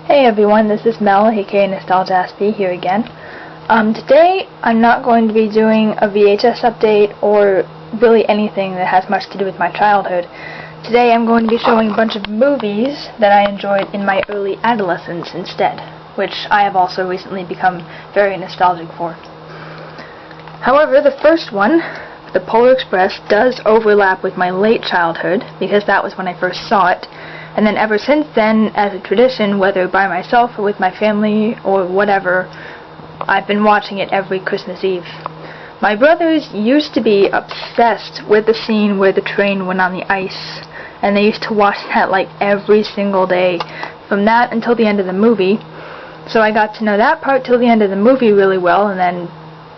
Hey everyone, this is Mel, aka nostalgiaspie, here again. Today I'm not going to be doing a VHS update or really anything that has much to do with my childhood. Today I'm going to be showing a bunch of movies that I enjoyed in my early adolescence instead, which I have also recently become very nostalgic for. However, the first one, The Polar Express, does overlap with my late childhood because that was when I first saw it. And then ever since then, as a tradition, whether by myself or with my family or whatever, I've been watching it every Christmas Eve. My brothers used to be obsessed with the scene where the train went on the ice, and they used to watch that like every single day, from that until the end of the movie. So I got to know that part till the end of the movie really well, and then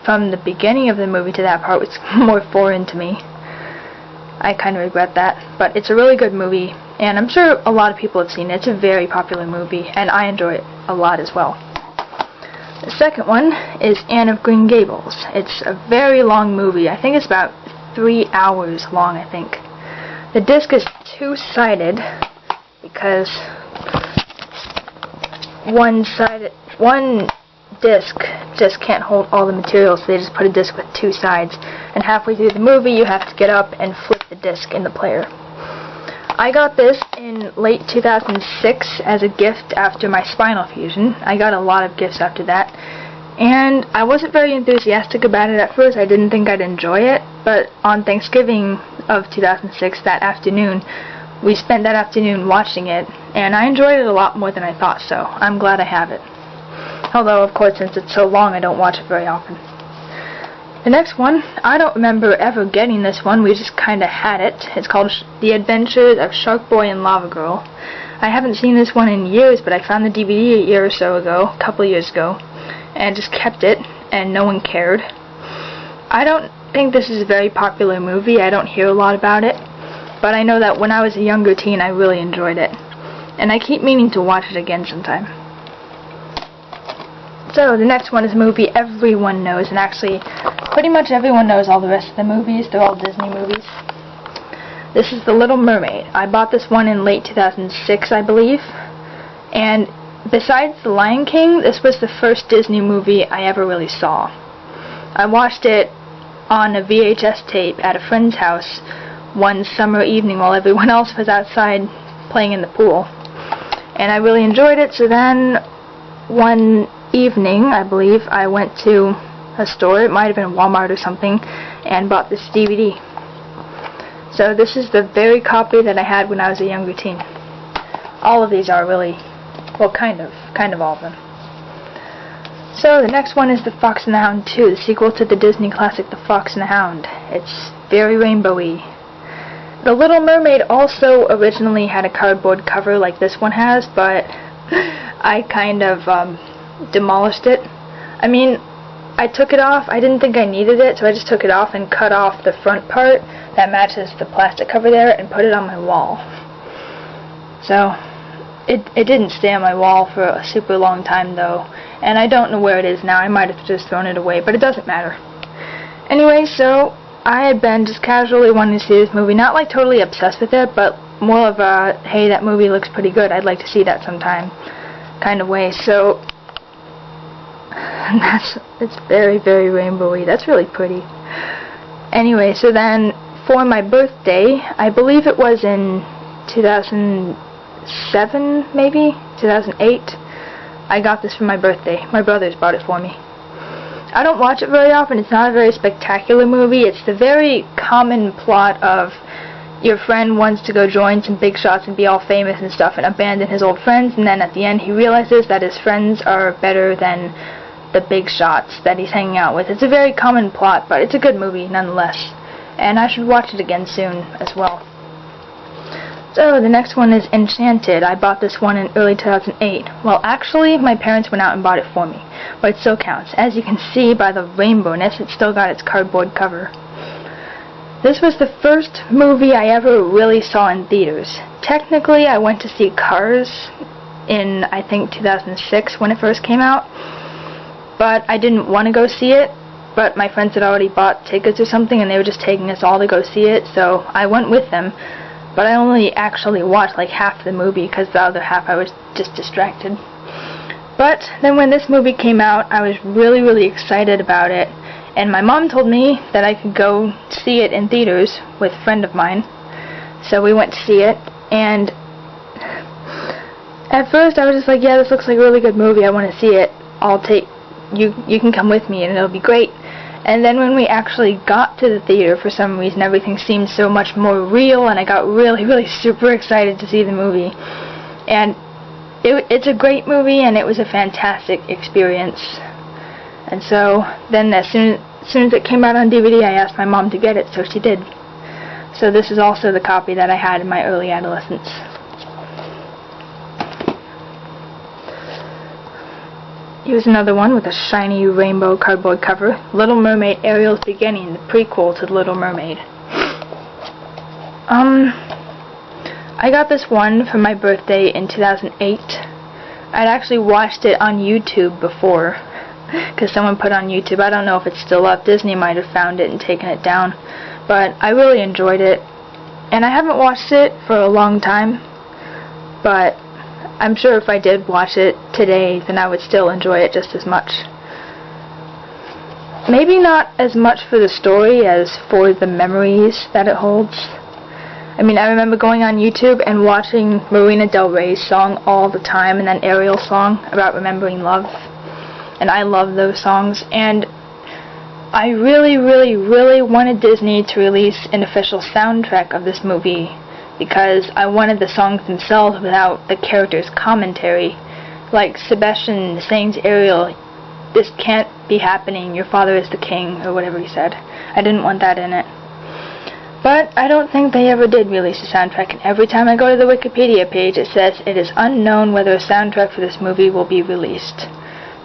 from the beginning of the movie to that part was more foreign to me. I kind of regret that, but it's a really good movie, and I'm sure a lot of people have seen it. It's a very popular movie, and I enjoy it a lot as well. The second one is Anne of Green Gables. It's a very long movie. I think it's about 3 hours long, I think. The disc is two-sided because one disc just can't hold all the material, so they just put a disc with two sides, and halfway through the movie you have to get up and flip the disc in the player. I got this in late 2006 as a gift after my spinal fusion. I got a lot of gifts after that, and I wasn't very enthusiastic about it at first. I didn't think I'd enjoy it, but on Thanksgiving of 2006, that afternoon, we spent that afternoon watching it, and I enjoyed it a lot more than I thought, so I'm glad I have it. Although, of course, since it's so long, I don't watch it very often. The next one, I don't remember ever getting this one. We just kind of had it. It's called The Adventures of Shark Boy and Lava Girl. I haven't seen this one in years, but I found the DVD a year or so ago, a couple of years ago, and just kept it, and no one cared. I don't think this is a very popular movie. I don't hear a lot about it, but I know that when I was a younger teen, I really enjoyed it, and I keep meaning to watch it again sometime. So, the next one is a movie everyone knows, and actually, pretty much everyone knows all the rest of the movies. They're all Disney movies. This is The Little Mermaid. I bought this one in late 2006, I believe, and besides The Lion King, this was the first Disney movie I ever really saw. I watched it on a VHS tape at a friend's house one summer evening while everyone else was outside playing in the pool, and I really enjoyed it. So then, one evening, I believe, I went to a store, it might have been Walmart or something, and bought this DVD. So this is the very copy that I had when I was a younger teen. All of these are really, well, kind of all of them. So the next one is The Fox and the Hound 2, the sequel to the Disney classic The Fox and the Hound. It's very rainbowy. The Little Mermaid also originally had a cardboard cover like this one has, but I kind of demolished it. I mean, I took it off. I didn't think I needed it, so I just took it off and cut off the front part that matches the plastic cover there and put it on my wall. So it didn't stay on my wall for a super long time though, and I don't know where it is now. I might have just thrown it away, but it doesn't matter. Anyway, so I had been just casually wanting to see this movie, not like totally obsessed with it, but more of a, hey, that movie looks pretty good, I'd like to see that sometime kind of way. So it's very, very rainbowy. That's really pretty. Anyway, so then for my birthday, I believe it was in 2007, maybe 2008, I got this for my birthday. My brothers bought it for me. I don't watch it very often. It's not a very spectacular movie. It's the very common plot of your friend wants to go join some big shots and be all famous and stuff and abandon his old friends, and then at the end he realizes that his friends are better than the big shots that he's hanging out with. It's a very common plot, but it's a good movie nonetheless, and I should watch it again soon as well. So the next one is Enchanted. I bought this one in early 2008. Well, actually, my parents went out and bought it for me, but it still counts. As you can see by the rainbowness, it's still got its cardboard cover. This was the first movie I ever really saw in theaters. Technically, I went to see Cars in, I think, 2006 when it first came out, but I didn't want to go see it, but my friends had already bought tickets or something, and they were just taking us all to go see it, so I went with them. But I only actually watched like half the movie because the other half I was just distracted. But then when this movie came out, I was really, really excited about it. And my mom told me that I could go see it in theaters with a friend of mine. So we went to see it. And at first I was just like, yeah, this looks like a really good movie. I want to see it. You can come with me and it'll be great. And then when we actually got to the theater, for some reason, everything seemed so much more real, and I got really, really super excited to see the movie. And it's a great movie, and it was a fantastic experience. And so then as soon as it came out on DVD, I asked my mom to get it, so she did. So this is also the copy that I had in my early adolescence. Here's another one with a shiny rainbow cardboard cover. Little Mermaid, Ariel's Beginning, the prequel to The Little Mermaid. I got this one for my birthday in 2008. I'd actually watched it on YouTube before, because someone put it on YouTube. I don't know if it's still up. Disney might have found it and taken it down. But I really enjoyed it. And I haven't watched it for a long time, but I'm sure if I did watch it today, then I would still enjoy it just as much. Maybe not as much for the story as for the memories that it holds. I mean, I remember going on YouTube and watching Marina Del Rey's song all the time, and then Ariel's song about remembering love. And I love those songs. And I really, really, really wanted Disney to release an official soundtrack of this movie, because I wanted the songs themselves without the characters' commentary. Like Sebastian saying to Ariel, "This can't be happening, your father is the king," or whatever he said. I didn't want that in it. But I don't think they ever did release a soundtrack, and every time I go to the Wikipedia page it says it is unknown whether a soundtrack for this movie will be released.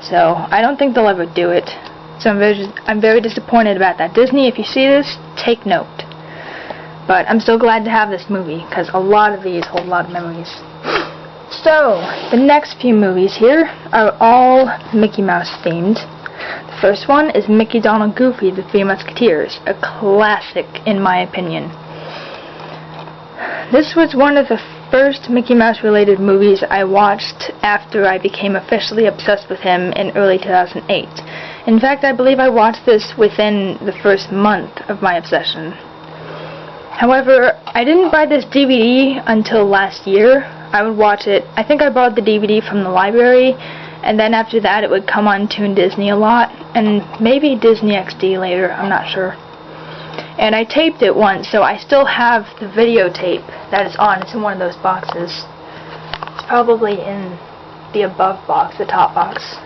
So I don't think they'll ever do it. So I'm very disappointed about that. Disney, if you see this, take note. But I'm still glad to have this movie, because a lot of these hold a lot of memories. So, the next few movies here are all Mickey Mouse themed. The first one is Mickey, Donald, Goofy, The Three Musketeers, a classic in my opinion. This was one of the first Mickey Mouse related movies I watched after I became officially obsessed with him in early 2008. In fact, I believe I watched this within the first month of my obsession. However, I didn't buy this DVD until last year. I would watch it, I think I bought the DVD from the library, and then after that it would come on Toon Disney a lot, and maybe Disney XD later, I'm not sure. And I taped it once, so I still have the videotape that is on. It's in one of those boxes. It's probably in the above box, the top box.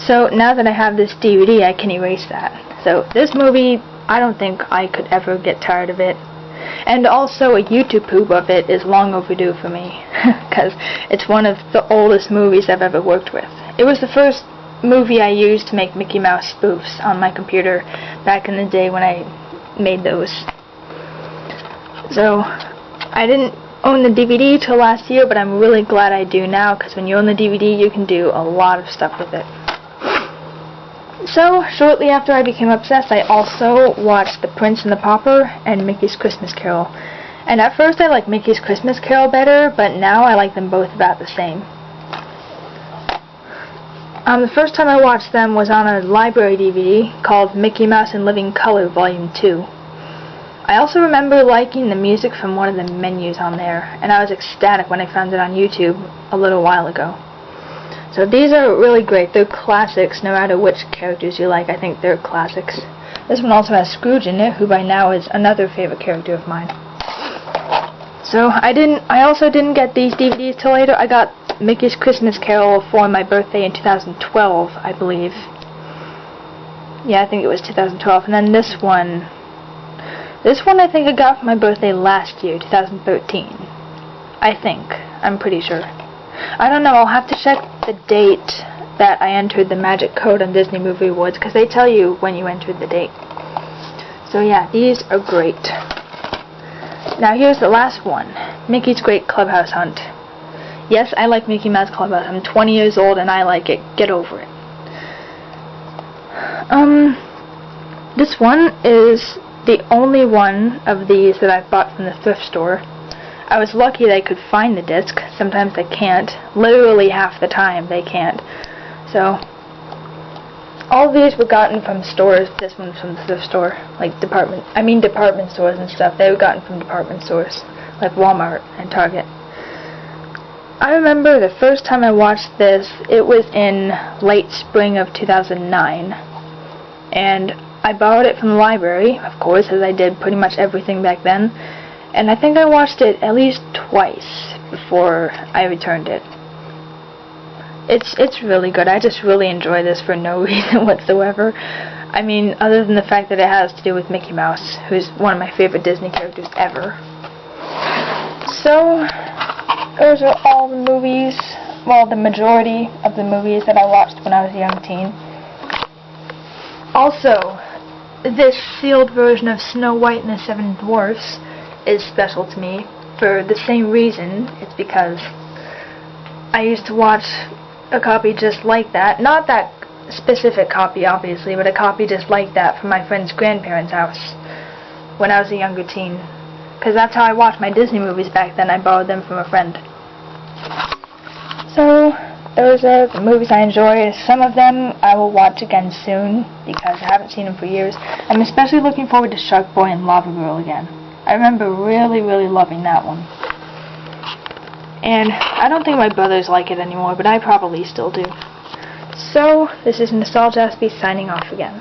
So now that I have this DVD, I can erase that. So this movie, I don't think I could ever get tired of it. And also a YouTube poop of it is long overdue for me, because it's one of the oldest movies I've ever worked with. It was the first movie I used to make Mickey Mouse spoofs on my computer back in the day when I made those. So I didn't own the DVD till last year, but I'm really glad I do now, because when you own the DVD you can do a lot of stuff with it. So, shortly after I became obsessed, I also watched The Prince and the Pauper and Mickey's Christmas Carol. And at first I liked Mickey's Christmas Carol better, but now I like them both about the same. The first time I watched them was on a library DVD called Mickey Mouse in Living Color Volume 2. I also remember liking the music from one of the menus on there, and I was ecstatic when I found it on YouTube a little while ago. So these are really great. They're classics, no matter which characters you like. I think they're classics. This one also has Scrooge in it, who by now is another favorite character of mine. So I also didn't get these DVDs till later. I got Mickey's Christmas Carol for my birthday in 2012, I believe. Yeah, I think it was 2012. And then this one I think I got for my birthday last year, 2013. I think. I'm pretty sure. I don't know, I'll have to check the date that I entered the magic code on Disney Movie Awards, because they tell you when you entered the date. So yeah, these are great. Now here's the last one, Mickey's Great Clubhouse Hunt. Yes, I like Mickey Mouse Clubhouse. I'm 20 years old and I like it. Get over it. This one is the only one of these that I've bought from the thrift store. I was lucky that I could find the disc. Sometimes they can't. Literally half the time they can't. So, all of these were gotten from stores. This one's from the thrift store, like department stores and stuff. They were gotten from department stores, like Walmart and Target. I remember the first time I watched this, it was in late spring of 2009, and I borrowed it from the library, of course, as I did pretty much everything back then, and I think I watched it at least twice before I returned it. It's really good. I just really enjoy this for no reason whatsoever. I mean, other than the fact that it has to do with Mickey Mouse, who's one of my favorite Disney characters ever. So, those are all the movies, well, the majority of the movies that I watched when I was a young teen. Also, this sealed version of Snow White and the Seven Dwarfs is special to me for the same reason. It's because I used to watch a copy just like that. Not that specific copy, obviously, but a copy just like that from my friend's grandparents' house when I was a younger teen. Because that's how I watched my Disney movies back then. I borrowed them from a friend. So, those are the movies I enjoy. Some of them I will watch again soon, because I haven't seen them for years. I'm especially looking forward to Shark Boy and Lava Girl again. I remember really, really loving that one. And I don't think my brothers like it anymore, but I probably still do. So, this is nostalgiaspie signing off again.